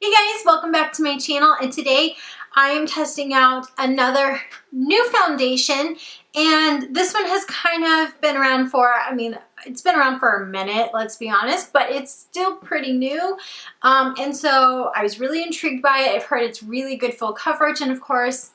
Hey guys, welcome back to my channel, and today I am testing out another new foundation, and this one has kind of been around for, it's been around for a minute, let's be honest, but it's still pretty new, and so I was really intrigued by it. I've heard it's really good full coverage, and of course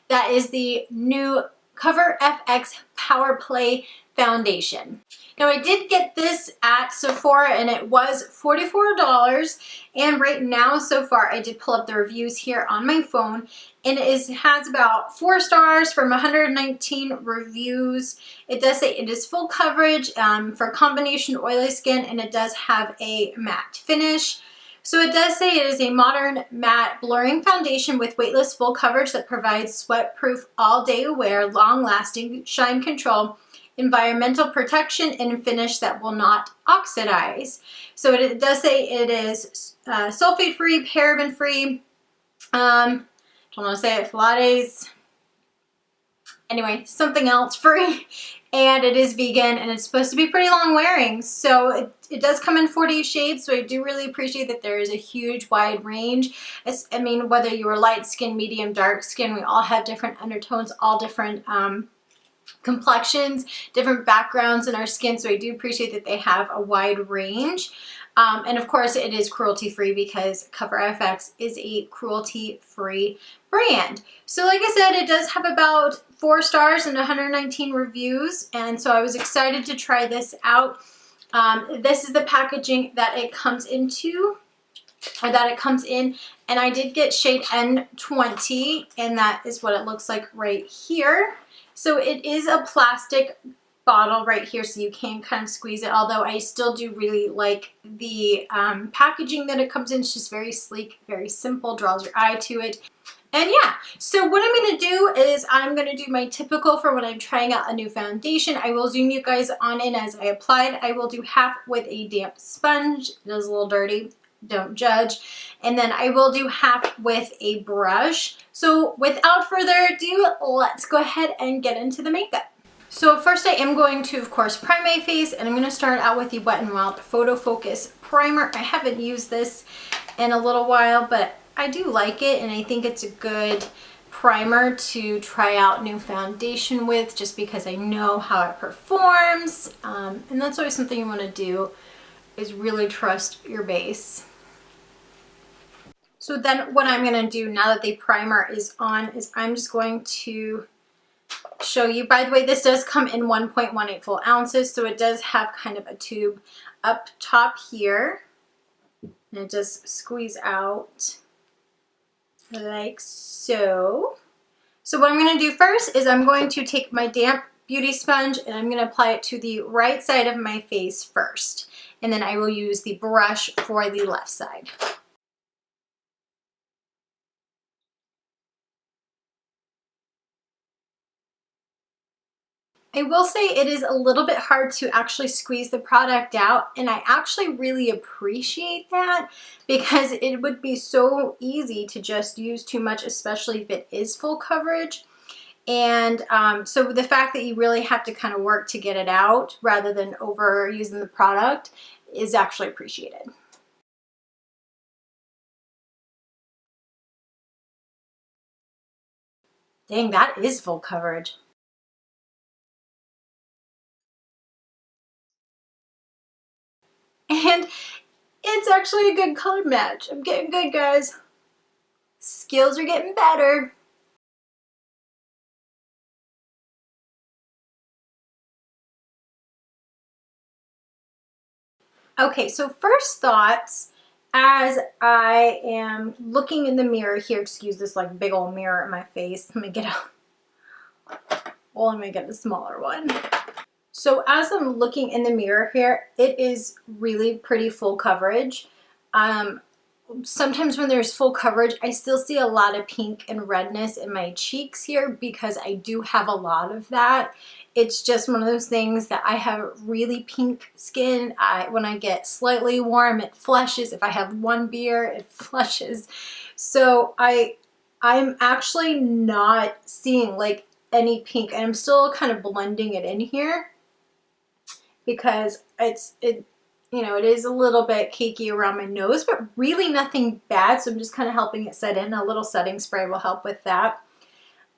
that is the new CoverFX PowerPlay foundation. Now I did get this at Sephora and it was $44, and right now so far I did pull up the reviews here on my phone, and it has about 4 stars from 119 reviews. It does say it is full coverage for combination oily skin, and it does have a matte finish. So it does say it is a modern matte blurring foundation with weightless full coverage that provides sweat-proof all-day wear, long-lasting shine control, environmental protection, and finish that will not oxidize. So it does say it is sulfate-free, paraben-free, don't want to say it, Pilates, anyway, something else free, and it is vegan, and it's supposed to be pretty long wearing. So it does come in 40 shades, so I do really appreciate that there is a huge wide range. Whether you are light skin, medium, dark skin, we all have different undertones, all different complexions, different backgrounds in our skin, so I do appreciate that they have a wide range. And of course it is cruelty-free because CoverFX is a cruelty-free brand. So like I said, it does have about 4 stars and 119 reviews, and so I was excited to try this out. This is the packaging that it comes into, or that it comes in, and I did get shade N20, and that is what it looks like right here. So it is a plastic bottle right here, so you can kind of squeeze it, although I still do really like the packaging that it comes in. It's just very sleek, very simple, draws your eye to it. And yeah, so what I'm going to do is I'm going to do my typical for when I'm trying out a new foundation. I will zoom you guys on in as I apply it. I will do half with a damp sponge. It is a little dirty, don't judge. And then I will do half with a brush. So without further ado, let's go ahead and get into the makeup. So first I am going to, of course, prime my face, and I'm going to start out with the Wet n Wild Photo Focus Primer. I haven't used this in a little while, but I do like it, and I think it's a good primer to try out new foundation with, just because I know how it performs. And that's always something you want to do, is really trust your base. So then what I'm going to do now that the primer is on is I'm just going to show you. By the way, this does come in 1.18 full ounces, so it does have kind of a tube up top here, and it does squeeze out like so. So what I'm going to do first is I'm going to take my damp beauty sponge and I'm going to apply it to the right side of my face first, and then I will use the brush for the left side. I will say it is a little bit hard to actually squeeze the product out, and I actually really appreciate that, because it would be so easy to just use too much, especially if it is full coverage. And so the fact that you really have to kind of work to get it out rather than overusing the product is actually appreciated. Dang, that is full coverage. And it's actually a good color match. I'm getting good, guys. Skills are getting better. Okay, so first thoughts as I am looking in the mirror here. Excuse this like big old mirror in my face. Let me get a smaller one. So as I'm looking in the mirror here, it is really pretty full coverage. Sometimes when there's full coverage, I still see a lot of pink and redness in my cheeks here, because I do have a lot of that. It's just one of those things that I have really pink skin. When I get slightly warm, it flushes. If I have one beer, it flushes. So I'm actually not seeing like any pink, and I'm still kind of blending it in here, because you know, it is a little bit cakey around my nose, but really nothing bad. So I'm just kind of helping it set in. A little setting spray will help with that.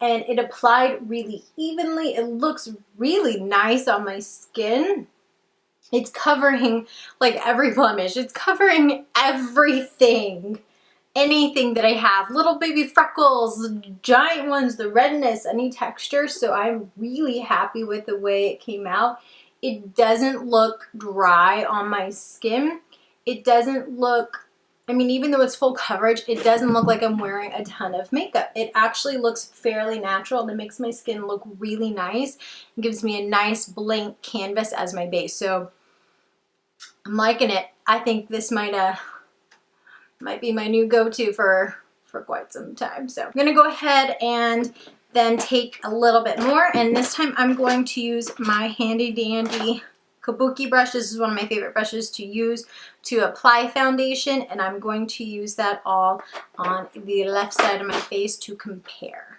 And it applied really evenly. It looks really nice on my skin. It's covering like every blemish. It's covering everything. Anything that I have, little baby freckles, giant ones, the redness, any texture. So I'm really happy with the way it came out. It doesn't look dry on my skin. It doesn't look, I mean, even though it's full coverage, it doesn't look like I'm wearing a ton of makeup. It actually looks fairly natural and it makes my skin look really nice. It gives me a nice blank canvas as my base. So I'm liking it. I think this might be my new go-to for quite some time. So I'm gonna go ahead and then take a little bit more, and this time I'm going to use my handy dandy kabuki brush. This is one of my favorite brushes to use to apply foundation, and I'm going to use that all on the left side of my face to compare.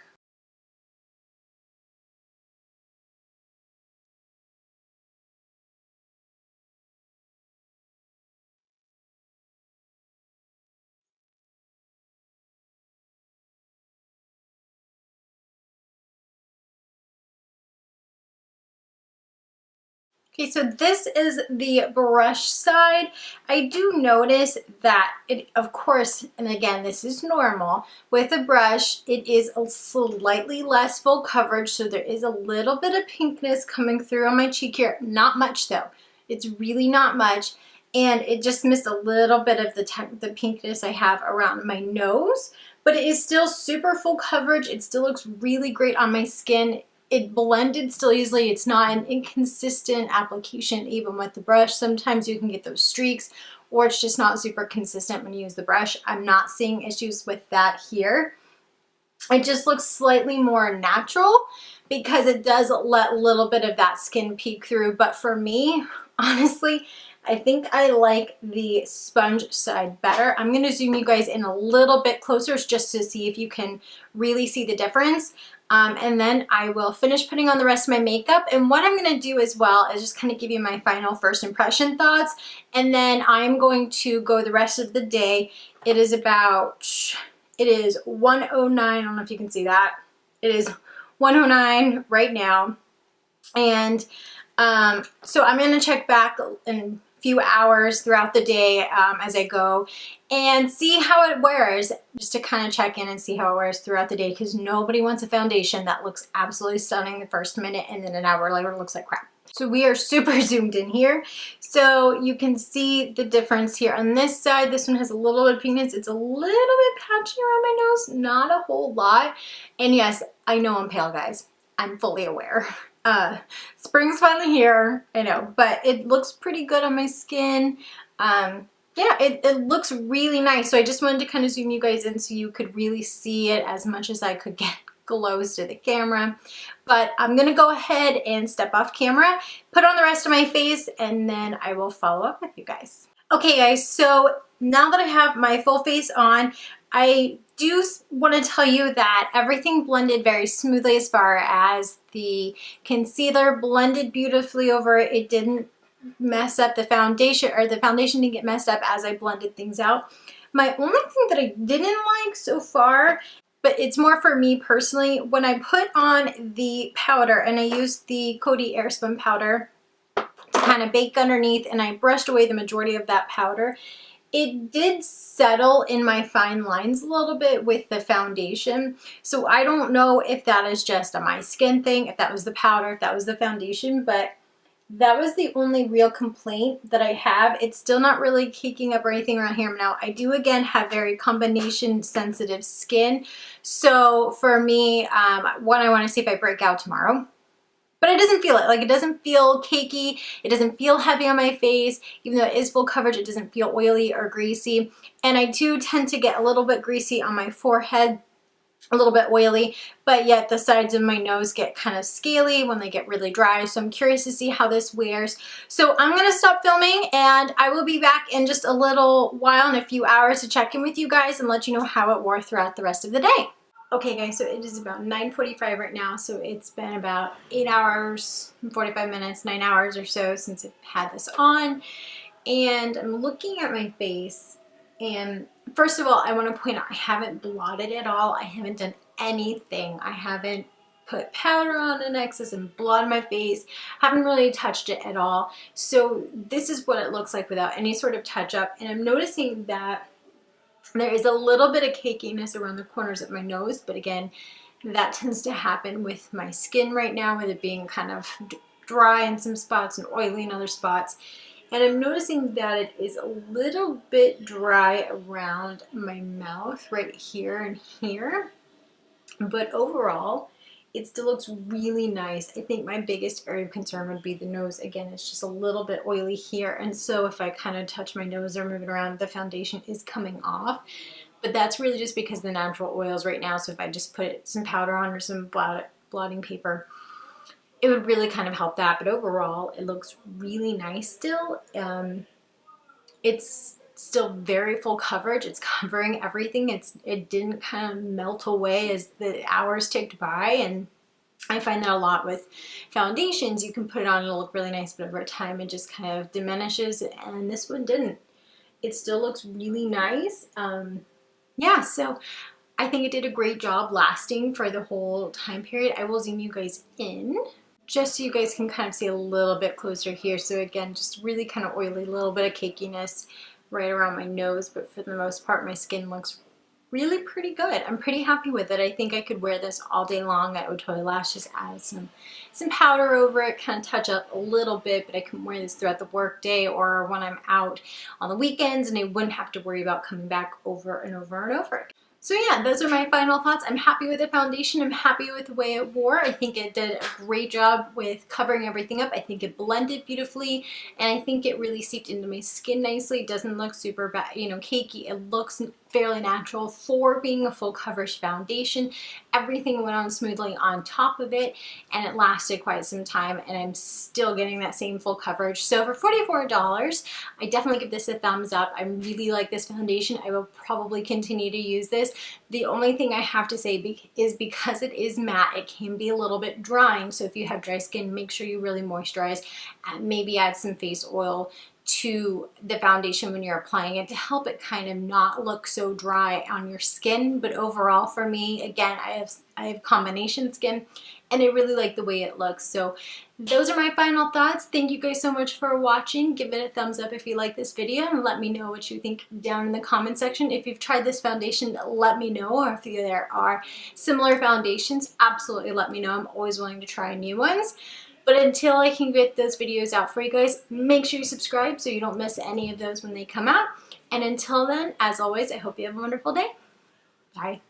Okay, so this is the brush side. I do notice that it, of course, and again, this is normal, with a brush, it is a slightly less full coverage, so there is a little bit of pinkness coming through on my cheek here. Not much though. It's really not much, and it just missed a little bit of the pinkness I have around my nose, but it is still super full coverage. It still looks really great on my skin. It blended still easily. It's not an inconsistent application even with the brush. Sometimes you can get those streaks, or it's just not super consistent when you use the brush. I'm not seeing issues with that here. It just looks slightly more natural because it does let a little bit of that skin peek through. But for me, honestly, I think I like the sponge side better. I'm going to zoom you guys in a little bit closer just to see if you can really see the difference. And then I will finish putting on the rest of my makeup. And what I'm going to do as well is just kind of give you my final first impression thoughts. And then I'm going to go the rest of the day. It is 1:09. I don't know if you can see that. It is 1:09 right now. And so I'm going to check back in a few hours throughout the day as I go and see how it wears, just to kind of check in and see how it wears throughout the day, because nobody wants a foundation that looks absolutely stunning the first minute and then an hour later looks like crap. So we are super zoomed in here. So you can see the difference here. On this side, this one has a little bit of pinkness. It's a little bit patchy around my nose, not a whole lot. And yes, I know I'm pale, guys. I'm fully aware. Spring's finally here, I know, but it looks pretty good on my skin. Yeah, it looks really nice. So I just wanted to kind of zoom you guys in so you could really see it as much as I could get close to the camera. But I'm gonna go ahead and step off camera, put on the rest of my face, and then I will follow up with you guys. Okay guys, so now that I have my full face on, I do want to tell you that everything blended very smoothly as far as the concealer blended beautifully over it. It didn't mess up the foundation, or the foundation didn't get messed up as I blended things out. My only thing that I didn't like so far, but it's more for me personally, when I put on the powder, and I used the Coty Airspun powder to kind of bake underneath, and I brushed away the majority of that powder, it did settle in my fine lines a little bit with the foundation. So I don't know if that is just a my skin thing, if that was the powder, if that was the foundation, but that was the only real complaint that I have. It's still not really caking up or anything around here. Now, I do again have very combination sensitive skin. So for me, one, I want to see if I break out tomorrow. But it doesn't feel it. Like, it doesn't feel cakey. It doesn't feel heavy on my face. Even though it is full coverage, it doesn't feel oily or greasy. And I do tend to get a little bit greasy on my forehead, a little bit oily, but yet the sides of my nose get kind of scaly when they get really dry. So I'm curious to see how this wears. So I'm going to stop filming, and I will be back in just a little while, in a few hours, to check in with you guys and let you know how it wore throughout the rest of the day. Okay guys, so it is about 9:45 right now, so it's been about 8 hours and 45 minutes, 9 hours or so since I've had this on. And I'm looking at my face, and first of all, I want to point out I haven't blotted at all. I haven't done anything. I haven't put powder on in excess and blotted my face. Haven't really touched it at all. So this is what it looks like without any sort of touch up. And I'm noticing that there is a little bit of cakiness around the corners of my nose, but again, that tends to happen with my skin right now, with it being kind of dry in some spots and oily in other spots. And I'm noticing that it is a little bit dry around my mouth right here and here. But overall, it still looks really nice. I think my biggest area of concern would be the nose. Again, it's just a little bit oily here. And so if I kind of touch my nose or move it around, the foundation is coming off. But that's really just because of the natural oils right now. So if I just put some powder on or some blotting paper, it would really kind of help that. But overall, it looks really nice still. It's still very full coverage. It's covering everything. It didn't kind of melt away as the hours ticked by. And I find that a lot with foundations. You can put it on and it'll look really nice, but over time it just kind of diminishes. And this one didn't. It still looks really nice. Yeah, so I think it did a great job lasting for the whole time period. I will zoom you guys in just so you guys can kind of see a little bit closer here. So again, just really kind of oily, a little bit of cakiness right around my nose, but for the most part, my skin looks really pretty good. I'm pretty happy with it. I think I could wear this all day long. It would totally last. Just add some powder over it, kind of touch up a little bit, but I can wear this throughout the work day or when I'm out on the weekends, and I wouldn't have to worry about coming back over and over and over again. So yeah, those are my final thoughts. I'm happy with the foundation. I'm happy with the way it wore. I think it did a great job with covering everything up. I think it blended beautifully, and I think it really seeped into my skin nicely. It doesn't look super bad, you know, cakey. It looks fairly natural for being a full coverage foundation. Everything went on smoothly on top of it, and it lasted quite some time, and I'm still getting that same full coverage. So for $44, I definitely give this a thumbs up. I really like this foundation. I will probably continue to use this. The only thing I have to say is because it is matte, it can be a little bit drying. So if you have dry skin, make sure you really moisturize and maybe add some face oil to the foundation when you're applying it to help it kind of not look so dry on your skin. But overall for me, again, I have combination skin and I really like the way it looks. So those are my final thoughts. Thank you guys so much for watching. Give it a thumbs up if you like this video, and let me know what you think down in the comment section. If you've tried this foundation, let me know, or if there are similar foundations, absolutely let me know. I'm always willing to try new ones. But until I can get those videos out for you guys, make sure you subscribe so you don't miss any of those when they come out. And until then, as always, I hope you have a wonderful day. Bye.